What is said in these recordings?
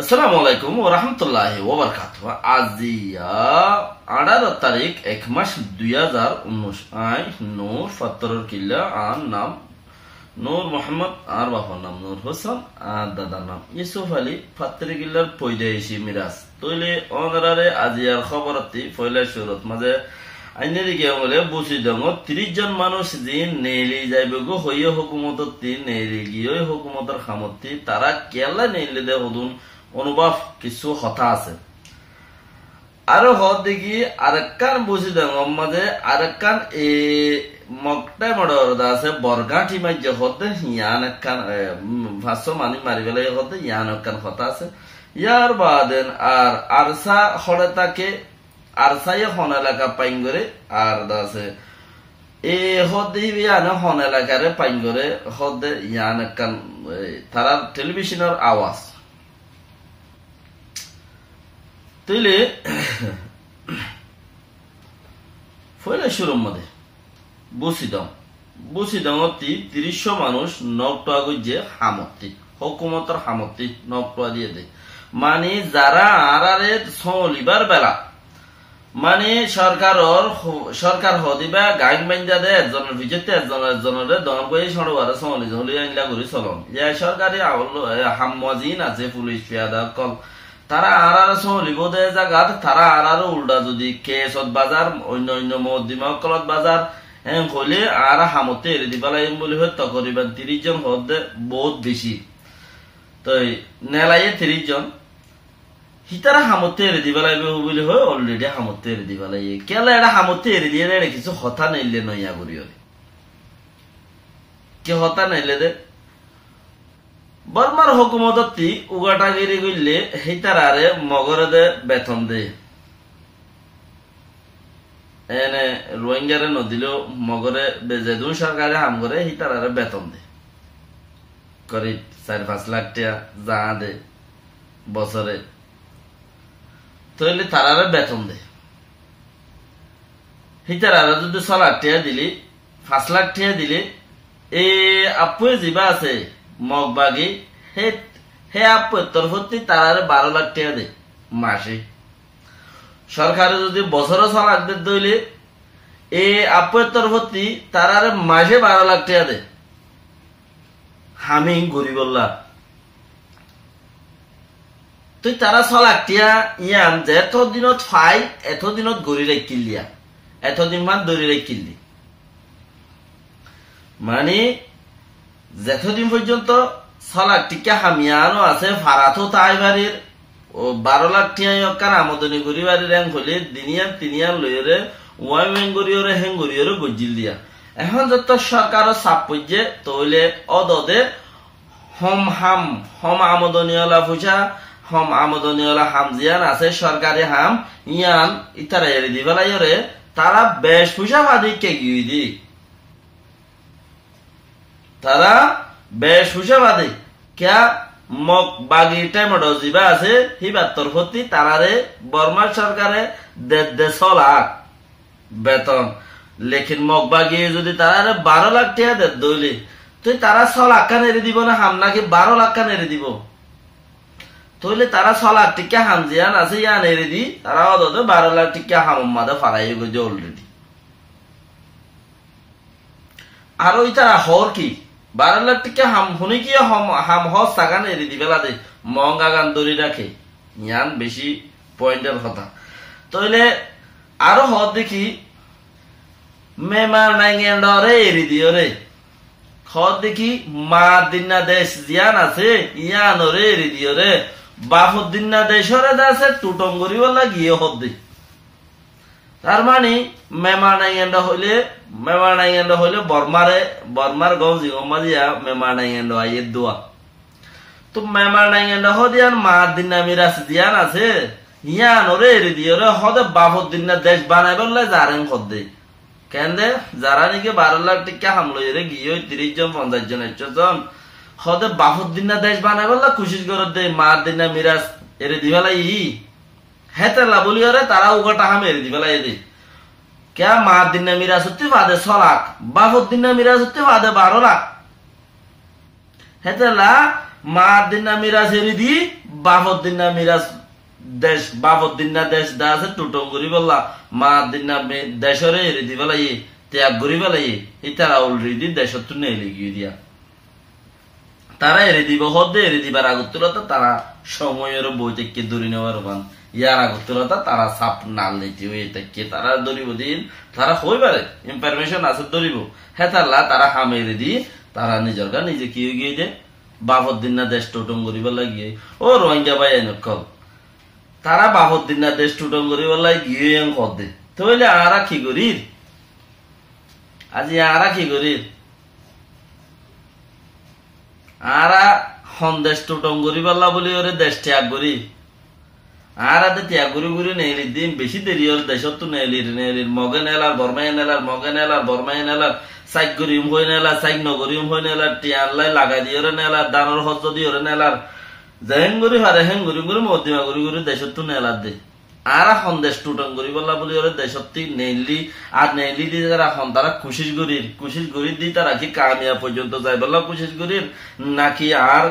আসসালামু আলাইকুম ওয়া রাহমাতুল্লাহি ওয়া বারাকাতুহু। আজি 18 তারিখ 1 মাস 2019 আই নূর ফাত্তরের কিল্লা আর নাম নূর মোহাম্মদ আর বাবার নাম নূর হোসেন আর দাদার নাম ইউসুফ আলী ফাত্তরি কিল্লার পয়দাইশি মিরাজ তৈলে অনারারে আজিয়ার খবরতি ফয়লা সুরত মাঝে আইনের গিয়ে বলে বুঝি দঙ্গ 30 জন মানুষ দিন নেইলি যাইবে গো হইয়ে হুকুমতর তিন নেইলি গিয়ে হুকুমতর খামতি তারা কেলা নেইলে দে হদুন অনুভব কিছু হতা আছে আরো হদ দেখি আরেকখান বুঝি দঙ্গ মাঝে আরেকখান এ মকটাই মডরদা আছে বরগাঁঠি মাঝে হতে ইয়ান একখান 500 মানি মারি বেলা হতে ইয়ান একখান হতা আছে ইয়ার বাদেন আর আরসা হলে তাকে আরসাই হন এলাকা পাইন করে আর দাসে এ হদে ইয়ান হন এলাকারে পাইন করে হদে ইয়ান একখান তারা টেলিভিশনের আওয়াজ তৈলে ফলে শুরুর মধ্যে বুসিদম অতি 30 মানুষ নকটা গুজে হামতি হুকুমতর হামতি নকটা দিয়ে দেয় মানে যারা আরারে সলিবার বেলা মানে সরকার হদিবা গাইড বাইন্দা দে একজনের ভিজতে একজনের দম করে সরবারে সলি হলি আইলা করে চলন যে সরকারি হামজিন আছে পুলিশ পেয়াদা কল তারা আরারে সলিব দে জায়গা তারা আরারে উল্টা যদি কেসত বাজার অন্য মহদিমা কলত বাজার হলে আর হামতে এড়ে দিবালাই বলে হয় তকরিবান 30 জন হদে বহুত বেশি তো নেলাইয়ে 30 জন হিতারা হামতে এড়ে দিবালাইবে বলে হয় অলরেডি হামতে এড়ে দিবালাই কেলা এটা হামতে এড়ে দিয়ে এটা কিছু হতা নাইলে নইয়া করিও কে হতা নাইলে দে বর্মার হুকুমতী উগাটাগিরি গইলে হিতারারে মগরে দে বেতন দে এনে রোহিঙ্গারে নদিলেও মগরে যেদুন সরকারে হাম করে হিতারারে বেতন দে করি 4-5 লাখ টাকা যা দে বছরে তাহলে তারারে বেতন দে হিতারারে যদি 6 লাখ টাকা দিলি 5 লাখ টাকা দিলে এ আপুয়ে জিবা আছে মগবাগি হে আপুয়ের তরফতি তারারে 12 লাখ টাকা দে মাসে সরকারে যদি বছরে 6 লাখ দইলে এ আপুয়ের তরফতি তারারে মাসে 12 লাখ টাকা দে হামি গরিবল্লা তুই তারা 6 লাখ টাকা ইয়ান যে এতদিনত ফাই এতদিনত গড়ি রাখিলিয়া এতদিন মান দড়ি রাখিলি মানে যেতদিন পর্যন্ত 6 লাখ টাকা হামিয়ানো আছে ভাড়াতো তাই বাড়ির ও 12 লাখ টাকা আমদানি করি বাড়ির হ্যাং হলে দিনিয়ান তিনিয়ান লইরে ওয়াইমেন গরিয়রে হ্যাং গরিয়রে গজিল দিয়া এখন যত সরকারের চাপ পড়ছে তইলে অদদে হম আমদনিওয়ালা পয়সা হম আমদনিওয়ালা হাম জিয়ান আছে সরকারি হাম ইয়ান ইতারা এড়ে দিবেলাইরে তারা বেশ পয়সা বাদি কে গিয়ে দি তারা বেশ পয়সা বাদি কে মগ বাগি টাইম জিবা আছে হিবার তরফতি তারারে বর্মা সরকারে 1.5 লাখ বেতন লেকিন মগ বাগিয়ে যদি তারারে 12 লাখ টাকা দে দইলে তুই তারা 6 লাখ কান এড়ে দিব না হাম নাকি 12 লাখ কান এড়ে দিব তইলে তারা 6 লাখ টাকা হাম জিয়ান আছে ইয়ান এড়ে দি তারা অদতে 12 লাখ টাকা হাম মাদে ফারাই গজে অলরেডি আর ওই তারা হর কি 12 লাখ টাকা হাম হুনি কি হাম হ সাগান এড়ে দিবেলা দে মঙ্গা গান দড়ি রাখে ইয়ান বেশি পয়েন্টের কথা তইলে আরো হ দেখি মেমার নাইঙ্গেন্ডরে এড়ে দিও রে হ দেখি মা দিনা দেশ জিয়ান আছে ইয়ান রে এড়ে দিও রে বাফুদ্দিনা দেশরে আছে টুটঙ্গরি বলা গিয়ে হদ দে তার মানে মেমার নাইঙ্গেন্ড হইলে বর্মার গৌ জিগম্মা দিয়া মেমার নাইঙ্গেন্ড আইয়ের দোয়া তো মেমার নাইঙ্গেন্ড হদিয়ান মা দিনা মিরাজ দিয়ান আছে ইয়ান ওরে এড়ে দিও রে হদে বাফুদ্দিনা দেশ বানাই বললে যারেন হদ দে কেন দে যারা নাকি 12 লাখ টাকা হামলো এরে গিয়ে 30 জন 50 জন 100 জন হদে বাফুদ্দিনা দেশ বানাই বললে খুশি করে দে মা দিনা মিরাজ এরে দিবেলাই হেতেলা বলি ওরে তারা উগাটা হাম এরে দিবেলাই দে কে মা দিনা মিরাজ হতে বাদে 6 লাখ বাফুদ্দিনা মিরাজ হতে বাদে 12 লাখ হেতেলা মা দিনা মিরাজ এরি দি বাফদ্দিন না মিরাজ দেশ বাফদ্দিন না দেশ দা আছে টুটং করি বললা মা দিন না দেশরে এরে দি বেলাই ত্যাগ করি বেলাই এই তারা অলরেডি দেশত তো নেই লিখিয়ে দিয়া তারা এরে দিব হদে এরে দিবার আগত্তুলতা তারা সময়ের বই থেকে দূরে নেওয়ার বান ইয়ার আগত্তুলতা তারা সাপ নাল নীতি হয়ে থেকে তারা দরিব দিন তারা হইবারে ইনফরমেশন আছে দরিব হ্যাঁ তারা হামেরে দি তারা নিজের গা নিজে কি হয়ে গিয়ে যে বাফদ্দিন না দেশ টোটং করিব লাগিয়ে ও রোহিঙ্গা ভাই এনকল তারা বাফদ্দিন না দেশ টোটং করিব লাগিয়ে কর দে তাহলে আরা কি করি আজি আরা কি করি আরা সন্দেশ টোটং করি পাল্লা বলি ওরে দেশ ত্যাগ করি আর আদে ত্যাগ করি করি নেইলি দিন বেশি দেরি ওর দেশত তো নেইলির মগে নেলার বর্মাই নেলার মগে নেলার বর্মাই নেলার সাইক গরিম হয়ে নেলার সাইক নগরিম হয়ে নেলার টিয়ানলাই লাগাই দিয়ে ওরে নেলার দানোর হজ দিয়ে ওরে নেলার যেহেন গরি হারে হেন গরি গরি মধ্যমা গরি গরি দেশত তো নেলার দে আরা সন্দেশ টুটং করি পাল্লা বলি ওরে দেশত নেইলি আর নেইলি দিয়ে তারা কুশিস গরির দি তারা কি কামিয়া পর্যন্ত যাই বললা কুশিস গরির নাকি আর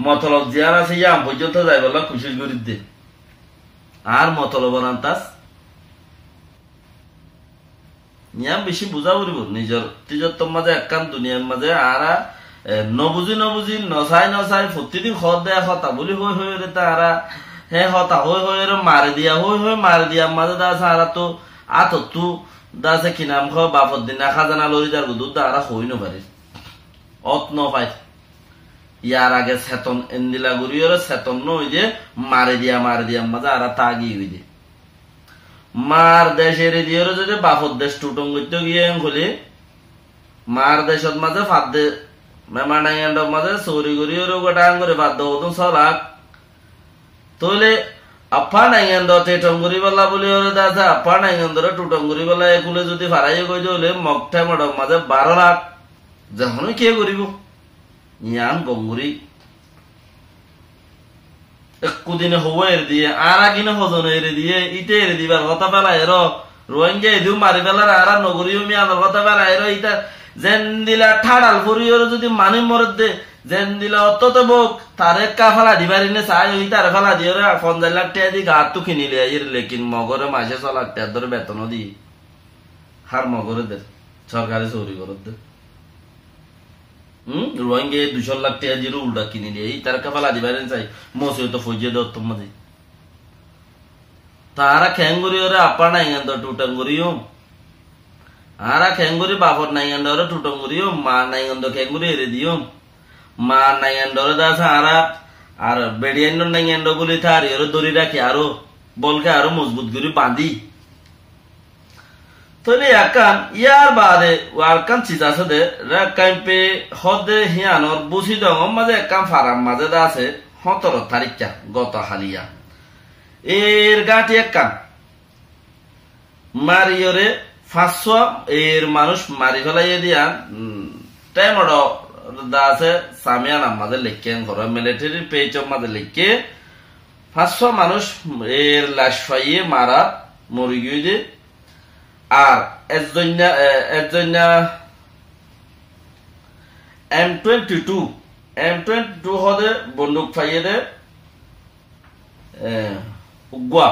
মতলব জিয়ার আছে ইয়াম পর্যন্ত যাই বললা কুশিস গরির দে আর মতলব আনতাস ইয়াম বেশি বুঝা পড়িব নিজের তিজত্তর মাঝে একখান দুনিয়ার মাঝে আরা নবুজি নচাই প্রতিদিন খত দেয়া হতা বলি হই হই রে তারা হে হতা হই হই রে মারি দিয়া মাঝে দা সারা তো আততু দাসে কি নাম খ বাপদ্দিন না খাজানা লরি যার গুদুর দারা হই ন পারে অত ন পাই ইয়ার আগে চেতন এন্দিলা গুরিয়র চেতন নই যে মারি দিয়া মাঝে আরা তাগি হই দে মার দেশের দিয়র যদি বাপর দেশ টুটং করতে গিয়ে হলে মার দেশত মাঝে ফাঁদ দে মেমানাইন্ড মাঝে চৌরি গুরিয়র গোটাং করে বাদ দৌত সলাক তইলে আপা নাইন্দ টেটং করি বলা বলি ওরে দাদা আপা নাইন্দরে টুটং করি বলা এগুলো যদি ফারাই কই হলে মগঠাই মডক মাঝে 12 লাখ যখন কে করিব ইয়ান গঙ্গুরি একদিনে হবো এর দিয়ে আর কিনে হজন এরে দিয়ে ইতে এরে দিবার কথা পেলা এর রোহিঙ্গা এদিও মারি পেলার আর নগরীয় মিয়াদের কথা পেলা এর ইটা যেন দিলা ঠাড়াল ফুরিয়র যদি মানি মরদ দে যেন দিলা অত বোক তারে কা ফেলা দিবারি নে চাই ওই তারে ফেলা দিয়ে 50 লাখ টাকা দি গাত তো কিনিলে এর লেকিন মগরে মাসে 6 লাখ টাকা ধরে বেতন দি হার মগরে দে সরকারি চৌরি করত দে রোহিঙ্গা 200 লাখ টাকা দিয়ে উল্টা কিনে নিয়ে এই তার কাফালা দিবারেন চাই মসে তো ফজিয়ে দাও তোমাদের তারা খেঙ্গুরি ওরে আপা নাই গেন্দ টুটং করিও আরা খেঙ্গুরি বাপর নাই গেন্দ ওরে টুটং করিও মা নাই গেন্দ খেঙ্গুরি এরে দিও মা নাই গেন্দ ওরে দাস আরা আর বেডিয়ান নাই গেন্দ বলি থার ওরে দড়ি রাখি আরো বলকে আরো মজবুত করে বাঁধি তলে একান ইয়ার বাদে ওয়ারকান চিজ আছে দে রাকান পে হদে হিয়ানর বুঝি দং মাঝে একান ফারাম মাঝে দা আছে 17 তারিখটা গত হালিয়া এর গাটি একান মারিয়রে 500 এর মানুষ মারি ফেলাইয়ে দিয়া টাইমড দা আছে সামিয়ানা মাঝে লিখেন ঘর মিলিটারি পেজ মাঝে লিখে 500 মানুষ এর লাশ ফাইয়ে মারা মরি গিয়ে আর একজনা M22 হদে বন্দুক ফাইয়ে দে উগুয়া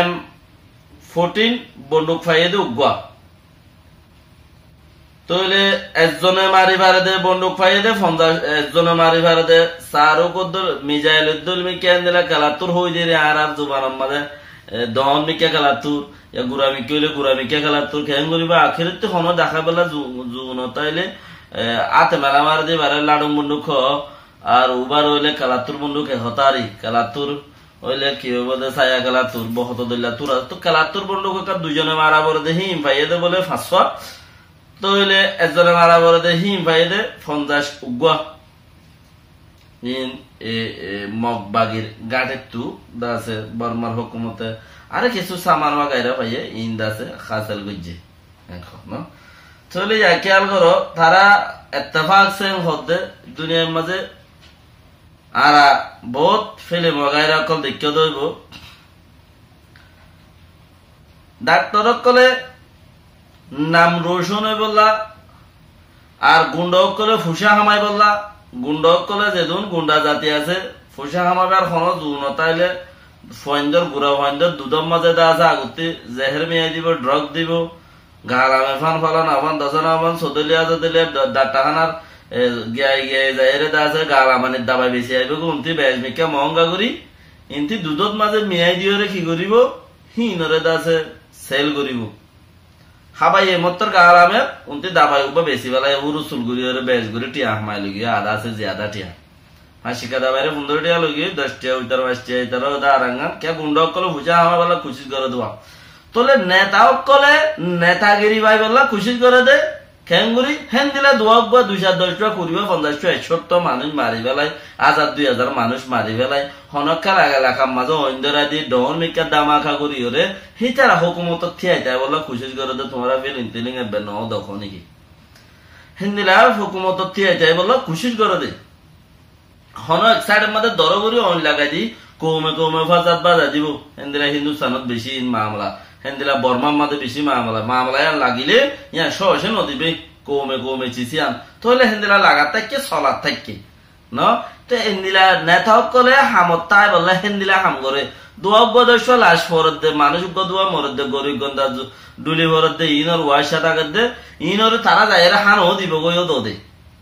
M14 বন্দুক ফাইয়ে দে উগুয়া তইলে একজনে মারি ভারে দে বন্দুক ফাইয়ে দে 50 একজনে মারি ভারে দে সারো কদ্দুল মিজাইল উদ্দুল মি কেন দিলা কালাতুর হই দে আর জুবানার মাঝে দহন মিকে কালাতুর या गुरामी केले गुरामी के गला तो खेन गरीबा आखिर तो होनो দেখা বেলা জুন তাইলে আতে মেলা মার দে বারে লাডু বন্দুক আর উবার হইলে কালাতুর বন্দুক হতারি কালাতুর হইলে কি বলে ছায়া কালাতুর বহুত দইলা তুরা তো কালাতুর বন্দুক কা দুইজনে মারা বড় দে হিম পাইয়ে দে বলে 500 তো হইলে একজনে মারা বড় দে হিম পাইয়ে দে 50 উগুয়া ইন মগবাগির গাটে তু দাসে বর্মার হুকুমতে আরে কিছু সামান গাইরা পাইয়ে ইন্দাসে খাসাল গুজে এখন চলে যায় খেয়াল করো তারা ইত্তেফাক সে হদে দুনিয়ার মাঝে আরা বহুত ফিল্ম গাইরা কল দেখিয়ে দইব ডাক্তার কলে নাম রোশন হয়ে বললা আর গুন্ডক কলে ফুসা হামাই বললা গুন্ডক কলে যেদিন গুন্ডা জাতি আছে ফুসা হামাবে আর কোনো জু নতাইলে ফয়েন্দর গুড়া ফয়েন্দর দুধর মাঝে দা আছে আগতে জেহের মেয়ে দিব ড্রাগ দিব গালামে ফান ফালান আবান দশন আবান সদলিয়া সদলিয়া ডাটাহানার গিয়াই গিয়াই যাইরে দা আছে গালামানের দাবাই বেশি আইব উনতি বেজ মিকা মহঙ্গা করি ইনতি দুধত মাঝে মিয়াই দিওরে কি করিব হিনরে দা আছে সেল করিব হাবাই এমত্তর গালামে উনতি দাবাই উবা বেশি বেলায় উরু চুল করিওরে বেজ করি টিয়া হামাই লগিয়া আদা আছে জিয়াদা টিয়া হাসিকা দাবাইরে 15 টিয়া লগি 10 টিয়া উইতার 22 টিয়া ইতার দা আরাঙ্গান কে গুন্ডা কল বুঝা হামাই বেলা খুশি করে দেওয়া তোলে নেতা কলে নেতাগিরি ভাই বললা খুশি করে দে খেঙ্গুরি হেন দিলে 210 টাকা করিবা 50 টাকা 71 মানুষ মারি বেলায় 1000-2000 মানুষ মারি বেলায় হনকা এলাকার মাঝে অন্ধরা দিয়ে ডন মিকা দামাখা করি ওরে হিতারা হুকুমত থিয়াই তাই বললা খুশি করে দে তোমরা ফিলিং টিলিং এ বেন দেখো নাকি হেন দিলে হুকুমত থিয়াই তাই বললা খুশি করে দে হন এক সাইডের মধ্যে দরগরি অন লাগাই দি কৌমে কৌমে ফাজাত বাজা দিব হেন দিলে হিন্দুস্তানত বেশি মামলা হেন্দিলা বর্মার মাঝে বেশি মামলা লাগিলে ইয়া সহসে নদীবে কমে কমে চিসিয়ান তাহলে হেন্দিলা লাগার থাকে চলার থাকে ন তো হেন্দিলা নেতা কলে হামত তাই বললে হেন্দিলা হাম করে দুয়াশ লাশ ফরত দে মানুষ দুয়া মরত দে গরিব গন্দা ডুলি ভরত দে ইনর ওয়াশা থাকত দে ইনর তারা যায় হান ও দিব গইও তো দে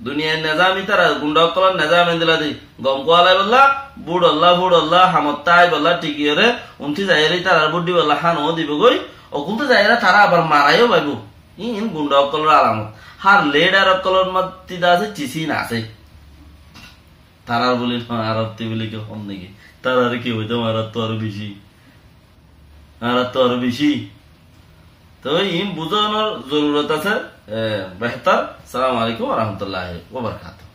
দুনিয়ায় নেজামি তারা গুন্ডা কলার নেজাম হেন্দিলা দি গম কোয়ালাই বললা বুড়ল্লা হামত তাই বললা টিকিয়রে উনতি যাইরে তারার বুদ্ধি বললা হান ও দিব গই অকুলতে যাইরা তারা আবার মারাইও পাইব ইন গুন্ডা অকলের আলামত হার লেডার অকলের মধ্যে আছে চিসিন আছে তারার বলি আরতি বলি কেউ কম নাকি তারার কি হইতো মারার তো আরো বেশি তো ইন বুঝানোর জরুরত আছে বেহতার। সালাম আলাইকুম ওয়া রাহমাতুল্লাহি ওয়া বারাকাতুহু।